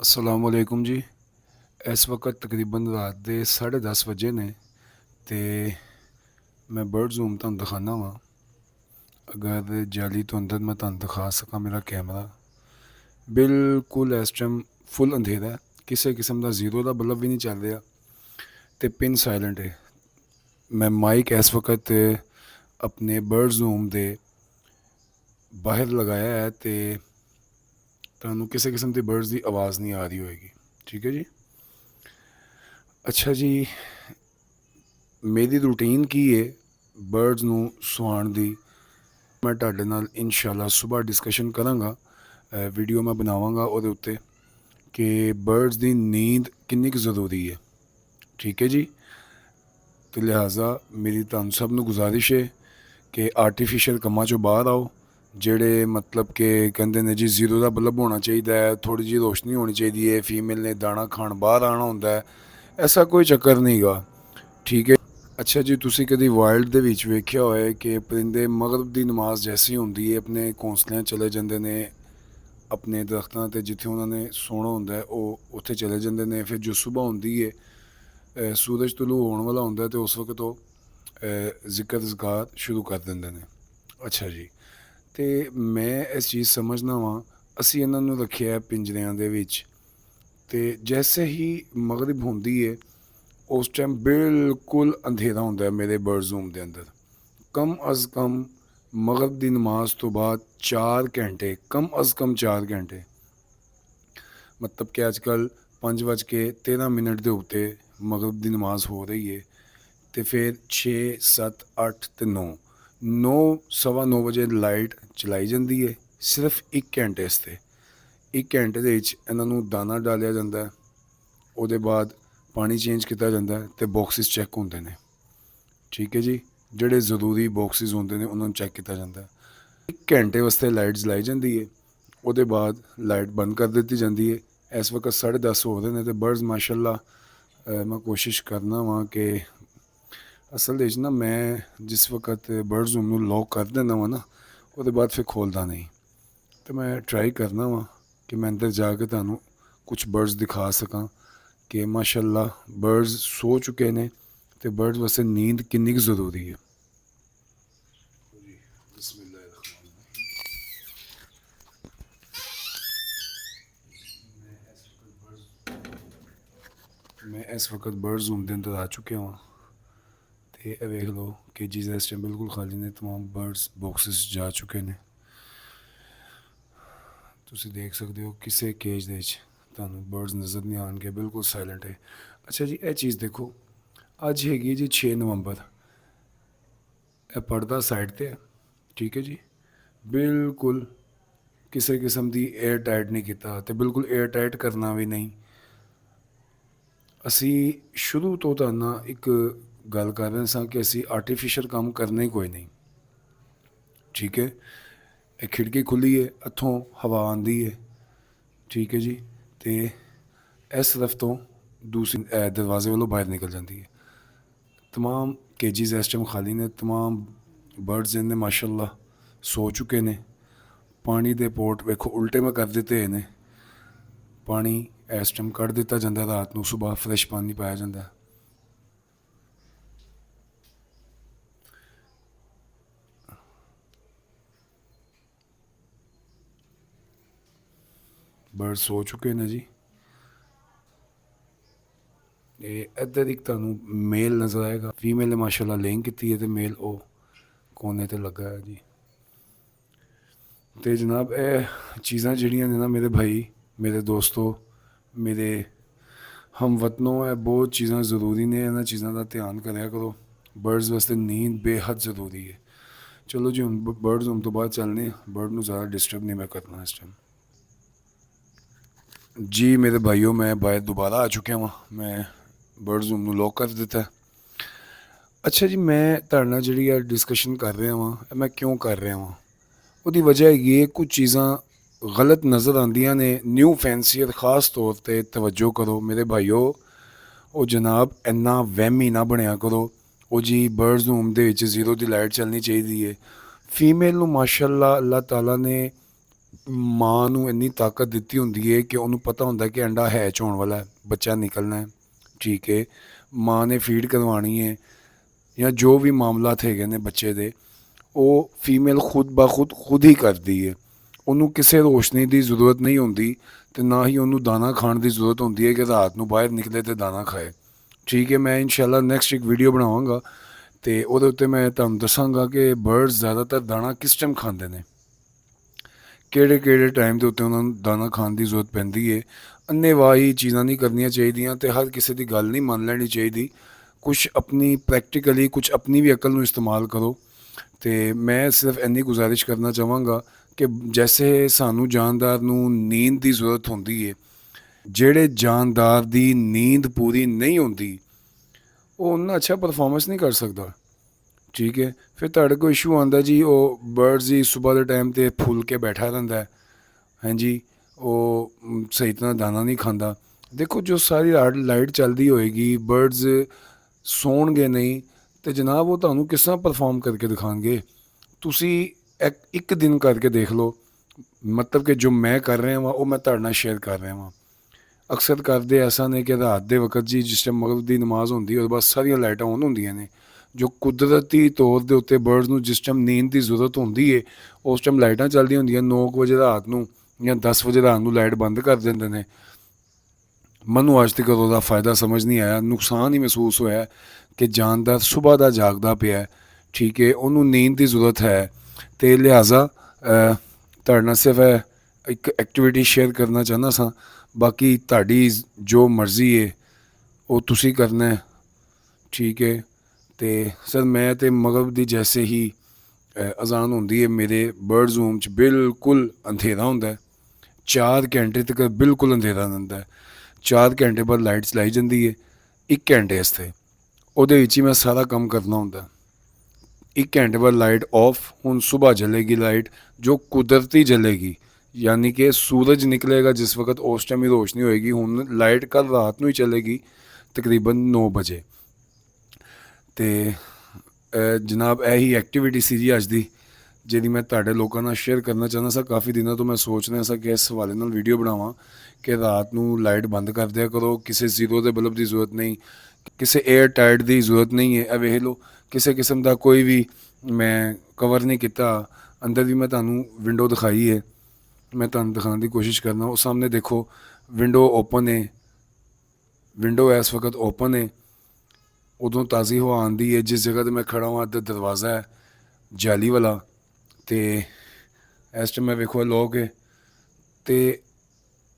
अस्सलामुअलैकुम जी। इस वक्त तकरीबन रात के 10:30 वजे ने ते मैं बर्ड जूम तुहानूं दिखाना वा। अगर जाली तो अंदर मैं तुहानूं दिखा सकां मेरा कैमरा बिल्कुल इस टाइम फुल अंधेरा है, किसी किस्म का जीरो का बल्ब भी नहीं चल रहा तो पिन साइलेंट है। मैं माइक इस वक्त अपने बर्ड जूम के बाहर लगाया है तो तुहानूं किसी किस्म की बर्ड्स की आवाज़ नहीं आ रही होएगी। ठीक है जी। अच्छा जी, मेरी रूटीन की है बर्ड्स ਨੂੰ ਸੁਆਉਣ ਦੀ। मैं ਤੁਹਾਡੇ ਨਾਲ इंशाल्लाह सुबह डिस्कशन करांगा। वीडियो मैं बनावांगा ਉਹਦੇ ਉੱਤੇ कि बर्ड्स की नींद कितनी ज़रूरी है। ठीक है जी। तो लिहाजा मेरी तुहानूं सब नूं गुजारिश है कि आर्टिफिशियल कम्मां चों बाहर आओ। ਜਿਹੜੇ मतलब कि कहते ने जी जीरो का बल्ब होना चाहिए, थोड़ी जी रोशनी होनी चाहिए है, फीमेल ने दाना खाण बाहर आना होंदा है, ऐसा कोई चक्कर नहीं गा। ठीक है। अच्छा जी, तुसी कभी वाइल्ड ਦੇ ਵਿੱਚ ਵੇਖਿਆ ਹੋਏ कि परिंदे मगरब ਦੀ ਨਮਾਜ਼ जैसी ਹੁੰਦੀ है अपने घोंसलिਆਂ चले ਜਾਂਦੇ ਨੇ, अपने दरख्तां ते जिथे उन्होंने सोना होंदा है ਉਹ ਉੱਥੇ चले ਜਾਂਦੇ ਨੇ। फिर जो सुबह ਹੁੰਦੀ है सूरज तुलू होने वाला होंदा है तो उस वक्त ਉਹ ਜ਼ਿਕਰ ਜ਼ਕਾਰ ਸ਼ੁਰੂ ਕਰ ਦਿੰਦੇ ਨੇ। ਅੱਛਾ ਜੀ, ਤੇ ਮੈਂ ਇਸ ਚੀਜ਼ ਸਮਝਣਾ ਵਾਂ ਅਸੀਂ ਇਹਨਾਂ ਨੂੰ ਰੱਖਿਆ ਪਿੰਜਰਿਆਂ ਦੇ ਵਿੱਚ ਤੇ जैसे ही मगरिब ਹੁੰਦੀ है उस टाइम बिल्कुल अंधेरा होंदा है मेरे बर्ड जूम के अंदर। कम अज़ कम मगरब की नमाज तो बाद 4 घंटे, कम अज़ कम 4 घंटे, मतलब कि अजकल 5:13 के उत्ते मगरब की नमाज हो रही है तो फिर 6, 7, 8 तो 9, 9, 9:15 बजे लाइट चलाई जाती है सिर्फ 1 घंटे इसते। 1 घंटे के इन्हों दाना डालिया जाता है, उसदे बाद पानी चेंज किया जाता है तो बॉक्सिस चैक होंगे ने। ठीक है जी, जोड़े जरूरी बॉक्सिस होंगे ने उन्होंने चैक किया जाता है। 1 घंटे वास्ते लाइट जलाई जाती है, उसदे बाद लाइट बंद कर दी जाती है। इस वक्त 10:30 हो रहे हैं तो बर्ड्स माशाल्लाह मैं कोशिश करना वा कि असल ना मैं जिस वक्त बर्ड जूम लॉक कर देना वा ना उसदे बाद फिर खोलता नहीं, तो मैं ट्राई करना वा कि मैं अंदर जाके तुहानूं कुछ बर्ड्स दिखा सकां कि माशाल्लाह बर्ड्स सो चुके हैं तो बर्ड्स वास्ते नींद कितनी ज़रूरी है। मैं इस वक्त बर्ड जूम के अंदर आ चुके हाँ तो यह वेख लो कि जी इस टाइम बिल्कुल खाली ने, तमाम बर्ड्स बॉक्सिस जा चुके हैं। तुसी देख सकते हो किसी केज दे तुहानूं बर्ड्स नज़र नहीं आएंगे, बिल्कुल साइलेंट है। अच्छा जी, यह चीज़ देखो अज हैगी जी 6 नवंबर, यह पर्दा साइड ते है। ठीक है जी, बिल्कुल किसी किस्म की एयर टाइट नहीं किया तो बिल्कुल एयर टाइट करना भी नहीं। असी शुरू तो तुहाडे नाल एक गल कर रहे सां कि असी आर्टिफिशियल काम करना ही कोई नहीं। ठीक है, एक खिड़की खुली है, इत्थों हवा आती है। ठीक है जी, तो इस तरफ तो दूसरी दरवाजे वालों बाहर निकल जाती है। तमाम केजिज इस टाइम खाली ने, तमाम बर्ड्स इन्हें माशाल्लाह सो चुके ने। पानी के पोट वेखो उल्टे में कर दिते हैं, पानी इस टाइम कढ़ दिता जाता, रात को सुबह फ्रैश पानी पाया जाता। बर्ड सो चुके हैं जी। इधर एक तुहानूं मेल नज़र आएगा, फीमेल ने माशाल्लाह लेइंग की है तो मेल वो कोने ते लगा है जी। तो जनाब ये चीज़ां जिहड़ियां ने ना मेरे भाई, मेरे दोस्तों, मेरे हम वतनों, है बहुत चीज़ां ज़रूरी ने, इन्हां चीज़ां का ध्यान कराया करो। बर्ड्स वास्ते नींद बेहद ज़रूरी है। चलो जी, हम बर्ड्स हम तो बाद चलने, बर्ड नूं ज़्यादा डिस्टर्ब नहीं मैं करना इस टाइम। जी मेरे भाइयों, मैं बाहर दोबारा आ चुका वहाँ, मैं बर्ड जूम नूं लॉक कर दिता है। अच्छा जी, मैं तुहाडे नाल जिहड़ी आ डिस्कशन कर रहा वहाँ, मैं क्यों कर रहा वहाँ, उसकी वजह है कुछ चीज़ां गलत नज़र आंदियां ने न्यू फैंसीयर, खास तौर पर तवज्जो करो मेरे भाइयों। वो जनाब इन्ना वहमी ना बनया करो। वो जी बर्ड जूम दे विच जीरो की लाइट चलनी चाहिए है। फीमेल नूं माशाल्लाह अल्लाह ताला ने ਮਾਂ ਨੂੰ ਇੰਨੀ ਤਾਕਤ ਦਿੱਤੀ ਹੁੰਦੀ ਹੈ ਕਿ ਉਹਨੂੰ ਪਤਾ ਹੁੰਦਾ ਕਿ ਅੰਡਾ ਹੈਚ ਹੋਣ ਵਾਲਾ ਹੈ, ਬੱਚਾ ਨਿਕਲਣਾ ਹੈ, ਠੀਕ ਹੈ। ਮਾਂ ਨੇ ਫੀਡ ਕਰਵਾਉਣੀ ਹੈ ਜਾਂ ਜੋ ਵੀ ਮਾਮਲਾਤ ਹੈਗੇ ਨੇ ਬੱਚੇ ਦੇ, ਉਹ ਫੀਮੇਲ ਖੁਦ ਹੀ ਕਰਦੀ ਹੈ। ਉਹਨੂੰ ਕਿਸੇ ਰੋਸ਼ਨੀ ਦੀ ਜ਼ਰੂਰਤ ਨਹੀਂ ਹੁੰਦੀ ਅਤੇ ਨਾ ਹੀ ਉਹਨੂੰ ਦਾਣਾ ਖਾਣ ਦੀ ਜ਼ਰੂਰਤ ਹੁੰਦੀ ਹੈ ਕਿ ਰਾਤ ਨੂੰ ਬਾਹਰ ਨਿਕਲੇ ਅਤੇ ਦਾਣਾ ਖਾਏ, ਠੀਕ ਹੈ। ਮੈਂ ਇਨਸ਼ਾਅੱਲਾ ਨੈਕਸਟ ਇੱਕ ਵੀਡੀਓ ਬਣਾਵਾਂਗਾ ਅਤੇ ਉਹਦੇ ਉੱਤੇ ਮੈਂ ਤੁਹਾਨੂੰ ਦੱਸਾਂਗਾ ਕਿ ਬਰਡਸ ਜ਼ਿਆਦਾਤਰ ਦਾਣਾ ਕਿਸ ਟਾਈਮ ਖਾਂਦੇ ਨੇ, ਕਿਹੜੇ ਟਾਈਮ ਦੇ ਉੱਤੇ ਉਹਨਾਂ ਨੂੰ ਦਾਣਾ ਖਾਣ ਦੀ ਜ਼ਰੂਰਤ ਪੈਂਦੀ ਹੈ। ਅੰਨ੍ਹੇਵਾਹੀ ਚੀਜ਼ਾਂ ਨਹੀਂ ਕਰਨੀਆਂ ਚਾਹੀਦੀਆਂ ਅਤੇ ਹਰ ਕਿਸੇ ਦੀ ਗੱਲ ਨਹੀਂ ਮੰਨ ਲੈਣੀ ਚਾਹੀਦੀ। ਕੁਛ ਆਪਣੀ ਪ੍ਰੈਕਟੀਕਲੀ ਕੁਛ ਆਪਣੀ ਵੀ ਅਕਲ ਨੂੰ ਇਸਤੇਮਾਲ ਕਰੋ। ਅਤੇ ਮੈਂ ਸਿਰਫ ਇੰਨੀ ਗੁਜ਼ਾਰਿਸ਼ ਕਰਨਾ ਚਾਹਾਂਗਾ ਕਿ ਜੈਸੇ ਸਾਨੂੰ ਜਾਨਦਾਰ ਨੂੰ ਨੀਂਦ ਦੀ ਜ਼ਰੂਰਤ ਹੁੰਦੀ ਹੈ, ਜਿਹੜੇ ਜਾਨਦਾਰ ਦੀ ਨੀਂਦ ਪੂਰੀ ਨਹੀਂ ਹੁੰਦੀ ਉਹ ਉਨਾ ਅੱਛਾ ਪਰਫਾਰਮੈਂਸ ਨਹੀਂ ਕਰ ਸਕਦਾ, ਠੀਕ ਹੈ। ਫਿਰ ਤੁਹਾਡੇ ਕੋਲ ਇਸ਼ੂ ਆਉਂਦਾ ਜੀ, ਉਹ ਬਰਡਸ ਹੀ ਸੁਬਾਹ ਦੇ ਟਾਈਮ 'ਤੇ ਫੁੱਲ ਕੇ ਬੈਠਾ ਰਹਿੰਦਾ, ਹਾਂਜੀ, ਉਹ ਸਹੀ ਤਰ੍ਹਾਂ ਦਾਣਾ ਨਹੀਂ ਖਾਂਦਾ। ਦੇਖੋ ਜੋ ਸਾਰੀ ਰਾਤ ਲਾਈਟ ਚੱਲਦੀ ਹੋਏਗੀ, ਬਰਡਸ ਸੌਣਗੇ ਨਹੀਂ ਅਤੇ ਜਨਾਬ ਉਹ ਤੁਹਾਨੂੰ ਕਿਸ ਤਰ੍ਹਾਂ ਪਰਫਾਰਮ ਕਰਕੇ ਦਿਖਾਉਣਗੇ। ਤੁਸੀਂ ਇੱਕ ਦਿਨ ਕਰਕੇ ਦੇਖ ਲਓ, ਮਤਲਬ ਕਿ ਜੋ ਮੈਂ ਕਰ ਰਿਹਾ ਵਾਂ ਉਹ ਮੈਂ ਤੁਹਾਡੇ ਨਾਲ ਸ਼ੇਅਰ ਕਰ ਰਿਹਾ ਵਾਂ। ਅਕਸਰ ਕਰਦੇ ਐਸਾ ਨੇ ਕਿ ਰਾਤ ਦੇ ਵਕਤ ਜੀ ਜਿਸ ਟਾਈਮ ਮਗਰਿਬ ਦੀ ਨਮਾਜ਼ ਹੁੰਦੀ ਉਹਦੇ ਬਾਅਦ ਸਾਰੀਆਂ ਲਾਈਟਾਂ ਔਨ ਹੁੰਦੀਆਂ ਨੇ, ਜੋ ਕੁਦਰਤੀ ਤੌਰ ਦੇ ਉੱਤੇ ਬਰਡਸ ਨੂੰ ਜਿਸ ਟਾਈਮ ਨੀਂਦ ਦੀ ਜ਼ਰੂਰਤ ਹੁੰਦੀ ਹੈ ਉਸ ਟਾਈਮ ਲਾਈਟਾਂ ਚੱਲਦੀਆਂ ਹੁੰਦੀਆਂ। 9 ਵਜੇ ਰਾਤ ਨੂੰ ਜਾਂ 10 ਵਜੇ ਰਾਤ ਨੂੰ ਲਾਈਟ ਬੰਦ ਕਰ ਦਿੰਦੇ ਨੇ। ਮੈਨੂੰ ਅੱਜ ਤੱਕ ਉਹਦਾ ਫਾਇਦਾ ਸਮਝ ਨਹੀਂ ਆਇਆ, ਨੁਕਸਾਨ ਹੀ ਮਹਿਸੂਸ ਹੋਇਆ ਕਿ ਜਾਨਦਾਰ ਸੁਬਾਹ ਦਾ ਜਾਗਦਾ ਪਿਆ, ਠੀਕ ਹੈ, ਉਹਨੂੰ ਨੀਂਦ ਦੀ ਜ਼ਰੂਰਤ ਹੈ। ਅਤੇ ਲਿਹਾਜ਼ਾ ਤੁਹਾਡੇ ਨਾਲ ਸਿਰਫ ਇੱਕ ਐਕਟੀਵਿਟੀ ਸ਼ੇਅਰ ਕਰਨਾ ਚਾਹੁੰਦਾ ਸਾਂ, ਬਾਕੀ ਤੁਹਾਡੀ ਜੋ ਮਰਜ਼ੀ ਹੈ ਉਹ ਤੁਸੀਂ ਕਰਨਾ, ਠੀਕ ਹੈ। ਅਤੇ ਸਰ ਮੈਂ ਤਾਂ ਮਗਰਿਬ ਦੀ ਜੈਸੇ ਹੀ ਅਜ਼ਾਨ ਹੁੰਦੀ ਹੈ ਮੇਰੇ ਬਰਡਸ ਰੂਮ 'ਚ ਬਿਲਕੁਲ ਅੰਧੇਰਾ ਹੁੰਦਾ, 4 ਘੰਟੇ ਤੱਕ ਬਿਲਕੁਲ ਅੰਧੇਰਾ ਰਹਿੰਦਾ। 4 ਘੰਟੇ ਬਾਅਦ ਲਾਈਟ ਚਲਾਈ ਜਾਂਦੀ ਹੈ, 1 ਘੰਟੇ ਵਾਸਤੇ ਉਹਦੇ ਵਿੱਚ ਹੀ ਮੈਂ ਸਾਰਾ ਕੰਮ ਕਰਨਾ ਹੁੰਦਾ। 1 ਘੰਟੇ ਬਾਅਦ ਲਾਈਟ ਆਫ। ਹੁਣ ਸੁਬਾਹ ਜਲੇਗੀ ਲਾਈਟ ਜੋ ਕੁਦਰਤੀ ਜਲੇਗੀ, ਯਾਨੀ ਕਿ ਸੂਰਜ ਨਿਕਲੇਗਾ ਜਿਸ ਵਕਤ ਉਸ ਟਾਈਮ ਹੀ ਰੋਸ਼ਨੀ ਹੋਏਗੀ। ਹੁਣ ਲਾਈਟ ਕੱਲ੍ਹ ਰਾਤ ਨੂੰ ਹੀ ਚੱਲੇਗੀ ਤਕਰੀਬਨ 9 ਵਜੇ। ਅਤੇ ਜਨਾਬ ਇਹੀ ਐਕਟੀਵਿਟੀ ਸੀ ਜੀ ਅੱਜ ਦੀ, ਜਿਹੜੀ ਮੈਂ ਤੁਹਾਡੇ ਲੋਕਾਂ ਨਾਲ ਸ਼ੇਅਰ ਕਰਨਾ ਚਾਹੁੰਦਾ ਸਾਂ। ਕਾਫੀ ਦਿਨਾਂ ਤੋਂ ਮੈਂ ਸੋਚ ਰਿਹਾ ਸਾਂ ਕਿ ਇਸ ਹਵਾਲੇ ਨਾਲ ਵੀਡੀਓ ਬਣਾਵਾਂ ਕਿ ਰਾਤ ਨੂੰ ਲਾਈਟ ਬੰਦ ਕਰ ਦਿਆ ਕਰੋ, ਕਿਸੇ ਜ਼ੀਰੋ ਦੇ ਬਲਬ ਦੀ ਜ਼ਰੂਰਤ ਨਹੀਂ, ਕਿਸੇ ਏਅਰ ਟਾਈਟ ਦੀ ਜ਼ਰੂਰਤ ਨਹੀਂ ਹੈ। ਇਹ ਵੇਖ ਲਓ ਕਿਸੇ ਕਿਸਮ ਦਾ ਕੋਈ ਵੀ ਮੈਂ ਕਵਰ ਨਹੀਂ ਕੀਤਾ। ਅੰਦਰ ਵੀ ਮੈਂ ਤੁਹਾਨੂੰ ਵਿੰਡੋ ਦਿਖਾਈ ਹੈ, ਮੈਂ ਤੁਹਾਨੂੰ ਦਿਖਾਉਣ ਦੀ ਕੋਸ਼ਿਸ਼ ਕਰਨਾ। ਉਹ ਸਾਹਮਣੇ ਦੇਖੋ ਵਿੰਡੋ ਓਪਨ ਹੈ, ਵਿੰਡੋ ਇਸ ਵਕਤ ਓਪਨ ਹੈ। ਉਦੋਂ ਤਾਜ਼ੀ ਹਵਾ ਆਉਂਦੀ ਹੈ। ਜਿਸ ਜਗ੍ਹਾ 'ਤੇ ਮੈਂ ਖੜ੍ਹਾ ਹਾਂ ਇੱਧਰ ਦਰਵਾਜ਼ਾ ਹੈ ਜਾਲੀ ਵਾਲਾ, ਅਤੇ ਇਸ ਟਾਈਮ ਮੈਂ ਵੇਖੋ ਲੋਕ ਹੈ। ਅਤੇ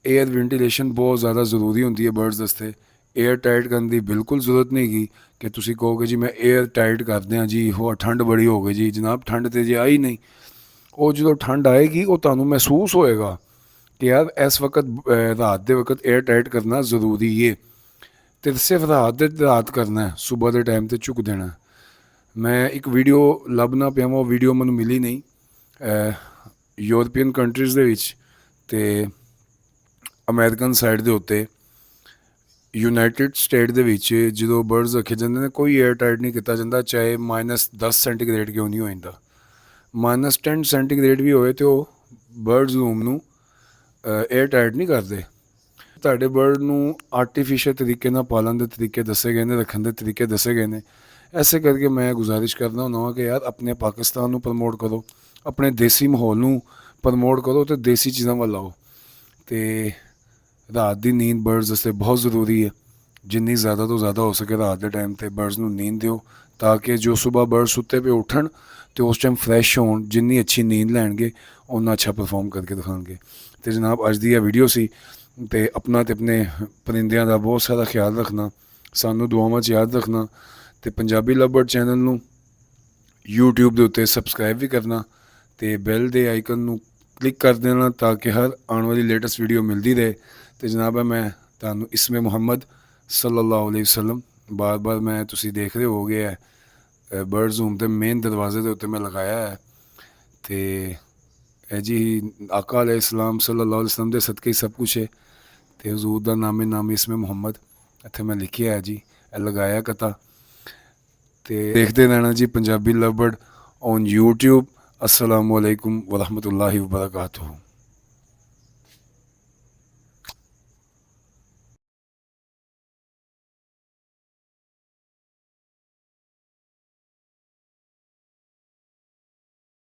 ਏਅਰ ਵੈਂਟੀਲੇਸ਼ਨ ਬਹੁਤ ਜ਼ਿਆਦਾ ਜ਼ਰੂਰੀ ਹੁੰਦੀ ਹੈ ਬਰਡਸ ਵਾਸਤੇ। ਏਅਰ ਟਾਈਟ ਕਰਨ ਦੀ ਬਿਲਕੁਲ ਜ਼ਰੂਰਤ ਨਹੀਂ ਹੈਗੀ ਕਿ ਤੁਸੀਂ ਕਹੋਗੇ ਜੀ ਮੈਂ ਏਅਰ ਟਾਈਟ ਕਰ ਦਿਆਂ ਜੀ, ਹੋਰ ਠੰਡ ਬੜੀ ਹੋ ਗਈ ਜੀ। ਜਨਾਬ ਠੰਡ ਤਾਂ ਜੇ ਆਈ ਨਹੀਂ, ਉਹ ਜਦੋਂ ਠੰਡ ਆਏਗੀ ਉਹ ਤੁਹਾਨੂੰ ਮਹਿਸੂਸ ਹੋਏਗਾ ਕਿ ਯਾਰ ਇਸ ਵਕਤ ਰਾਤ ਦੇ ਵਕਤ ਏਅਰ ਟਾਈਟ ਕਰਨਾ ਜ਼ਰੂਰੀ ਹੈ। ਅਤੇ ਸਿਰਫ ਰਾਤ ਕਰਨਾ, ਸੁਬਾਹ ਦੇ ਟਾਈਮ 'ਤੇ ਝੁਕ ਦੇਣਾ। ਮੈਂ ਇੱਕ ਵੀਡੀਓ ਲੱਭਣਾ ਪਿਆ ਉਹ ਵੀਡੀਓ ਮੈਨੂੰ ਮਿਲੀ ਨਹੀਂ। ਯੂਰਪੀਅਨ ਕੰਟਰੀਜ਼ ਦੇ ਵਿੱਚ ਅਤੇ ਅਮੈਰੀਕਨ ਸਾਈਡ ਦੇ ਉੱਤੇ, ਯੂਨਾਈਟਿਡ ਸਟੇਟ ਦੇ ਵਿੱਚ ਜਦੋਂ ਬਰਡਸ ਰੱਖੇ ਜਾਂਦੇ ਨੇ ਕੋਈ ਏਅਰ ਟਾਈਟ ਨਹੀਂ ਕੀਤਾ ਜਾਂਦਾ, ਚਾਹੇ -10 ਸੈਂਟੀਗ੍ਰੇਡ ਕਿਉਂ ਨਹੀਂ ਹੋ ਜਾਂਦਾ। -10 ਸੈਂਟੀਗ੍ਰੇਡ ਵੀ ਹੋਏ ਅਤੇ ਉਹ ਬਰਡਸ ਰੂਮ ਨੂੰ ਏਅਰ ਟਾਈਟ ਨਹੀਂ ਕਰਦੇ। ਤੁਹਾਡੇ ਬਰਡ ਨੂੰ ਆਰਟੀਫਿਸ਼ੀਅਲ ਤਰੀਕੇ ਨਾਲ ਪਾਲਣ ਦੇ ਤਰੀਕੇ ਦੱਸੇ ਗਏ ਨੇ, ਰੱਖਣ ਦੇ ਤਰੀਕੇ ਦੱਸੇ ਗਏ ਨੇ। ਐਸੇ ਕਰਕੇ ਮੈਂ ਗੁਜ਼ਾਰਿਸ਼ ਕਰਦਾ ਹੁੰਦਾ ਹਾਂ ਕਿ ਯਾਰ ਆਪਣੇ ਪਾਕਿਸਤਾਨ ਨੂੰ ਪ੍ਰਮੋਟ ਕਰੋ, ਆਪਣੇ ਦੇਸੀ ਮਾਹੌਲ ਨੂੰ ਪ੍ਰਮੋਟ ਕਰੋ ਅਤੇ ਦੇਸੀ ਚੀਜ਼ਾਂ ਵੱਲ ਆਓ। ਅਤੇ ਰਾਤ ਦੀ ਨੀਂਦ ਬਰਡਸ ਵਾਸਤੇ ਬਹੁਤ ਜ਼ਰੂਰੀ ਹੈ। ਜਿੰਨੀ ਜ਼ਿਆਦਾ ਤੋਂ ਜ਼ਿਆਦਾ ਹੋ ਸਕੇ ਰਾਤ ਦੇ ਟਾਈਮ 'ਤੇ ਬਰਡਸ ਨੂੰ ਨੀਂਦ ਦਿਓ, ਤਾਂ ਕਿ ਜੋ ਸੁਬਾਹ ਬਰਡ ਸੁੱਤੇ ਪਏ ਉੱਠਣ ਅਤੇ ਉਸ ਟਾਈਮ ਫਰੈਸ਼ ਹੋਣ। ਜਿੰਨੀ ਅੱਛੀ ਨੀਂਦ ਲੈਣਗੇ ਓਨਾ ਅੱਛਾ ਪਰਫਾਰਮ ਕਰਕੇ ਦਿਖਾਉਣਗੇ। ਅਤੇ ਜਨਾਬ ਅੱਜ ਦੀ ਇਹ ਵੀਡੀਓ ਸੀ। ਅਤੇ ਆਪਣਾ ਅਤੇ ਆਪਣੇ ਪਰਿੰਦਿਆਂ ਦਾ ਬਹੁਤ ਸਾਰਾ ਖਿਆਲ ਰੱਖਣਾ, ਸਾਨੂੰ ਦੁਆਵਾਂ 'ਚ ਯਾਦ ਰੱਖਣਾ। ਅਤੇ ਪੰਜਾਬੀ ਲਵ ਬਰਡ ਚੈਨਲ ਨੂੰ YouTube ਦੇ ਉੱਤੇ ਸਬਸਕ੍ਰਾਈਬ ਵੀ ਕਰਨਾ ਅਤੇ ਬੈਲ ਦੇ ਆਈਕਨ ਨੂੰ ਕਲਿੱਕ ਕਰ ਦੇਣਾ ਤਾਂ ਕਿ ਹਰ ਆਉਣ ਵਾਲੀ ਲੇਟੈਸਟ ਵੀਡੀਓ ਮਿਲਦੀ ਰਹੇ। ਅਤੇ ਜਨਾਬ ਮੈਂ ਤੁਹਾਨੂੰ ਇਸਮੇ ਮੁਹੰਮਦ ਸੱਲੱਲਾਹੁ ਅਲੈਹਿ ਵਸੱਲਮ ਬਾਰ ਮੈਂ ਤੁਸੀਂ ਦੇਖ ਰਹੇ ਹੋ ਗਏ ਹੈ ਬਰਡਸ ਰੂਮ ਦੇ ਮੇਨ ਦਰਵਾਜ਼ੇ ਦੇ ਉੱਤੇ ਮੈਂ ਲਗਾਇਆ ਹੈ। ਅਤੇ ਇਹ ਜੀ ਆਕਾ ਅਲੈਹਿ ਸਲਾਮ ਸੱਲੱਲਾਹੁ ਅਲੈਹਿ ਵਸੱਲਮ ਦੇ ਸਦਕੇ ਸਭ ਕੁਛ ਹੈ। ਅਤੇ ਹਜ਼ੂਰ ਦਾ ਨਾਮ ਇਸਮੇ ਮੁਹੰਮਦ ਇੱਥੇ ਮੈਂ ਲਿਖਿਆ ਹੈ ਜੀ, ਇਹ ਲਗਾਇਆ ਕਤਾ। ਅਤੇ ਦੇਖਦੇ ਰਹਿਣਾ ਜੀ ਪੰਜਾਬੀ ਲਵ ਬਰਡ ਔਨ YouTube। ਅਸਲਾਮੁ ਅਲੈਕੁਮ ਵਰਹਿਮਤੁਲਾਹਿ ਵਬਰਕਾਤੁਹੂ।